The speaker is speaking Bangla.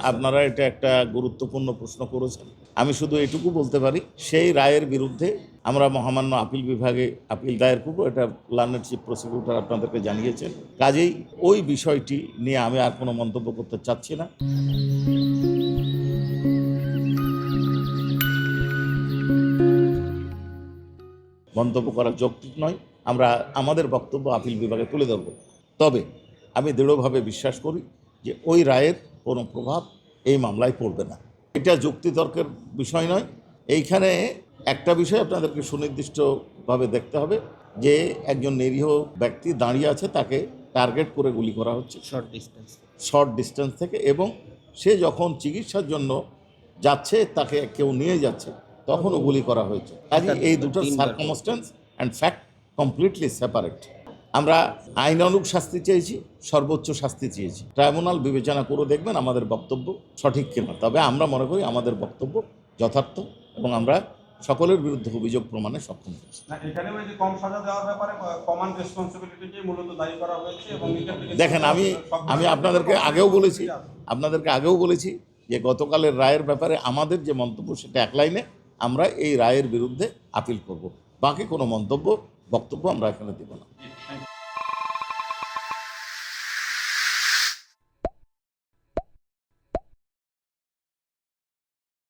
আপনারা এটা একটা গুরুত্বপূর্ণ প্রশ্ন করেছেন। আমি শুধু এটুকু বলতে পারি, সেই রায়ের বিরুদ্ধে আমরা মহামান্য আপিল বিভাগে আপিল দায়ের করব, এটা লার্নেড চিফ প্রসিকিউটর আপনাদেরকে জানিয়েছেন। কাজেই ওই বিষয়টি নিয়ে আমি আর কোনো মন্তব্য করতে চাচ্ছি না। মন্তব্য করা যৌক্তিক নয়। আমরা আমাদের বক্তব্য আপিল বিভাগে তুলে ধরব। তবে আমি দৃঢ়ভাবে বিশ্বাস করি যে ওই রায়ের কোনো প্রভাব এই মামলায় পড়বে না। এটা যুক্তিতর্কের বিষয় নয়। এইখানে একটা বিষয় আপনাদেরকে সুনির্দিষ্টভাবে দেখতে হবে যে একজন নিরীহ ব্যক্তি দাঁড়িয়ে আছে, তাকে টার্গেট করে গুলি করা হচ্ছে শর্ট ডিস্টেন্স থেকে, এবং সে যখন চিকিৎসার জন্য যাচ্ছে, তাকে কেউ নিয়ে যাচ্ছে, তখনও গুলি করা হয়েছে। কাজে এই দুটোর circumstance and fact completely separate. আমরা আইনানুগ শাস্তি চেয়েছি, সর্বোচ্চ শাস্তি চেয়েছি। ট্রাইব্যুনাল বিবেচনা করে দেখবেন আমাদের বক্তব্য সঠিক কিনা। তবে আমরা মনে করি আমাদের বক্তব্য যথার্থ এবং আমরা সকলের বিরুদ্ধে অভিযোগ প্রমাণে সক্ষম হয়েছি। দেখেন, আমি আপনাদেরকে আগেও বলেছি যে গতকালের রায়ের ব্যাপারে আমাদের যে মন্তব্য সেটা এক লাইনে, আমরা এই রায়ের বিরুদ্ধে আপিল করব। বাকি কোনো বক্তব্য আমরা এখানে দেব না।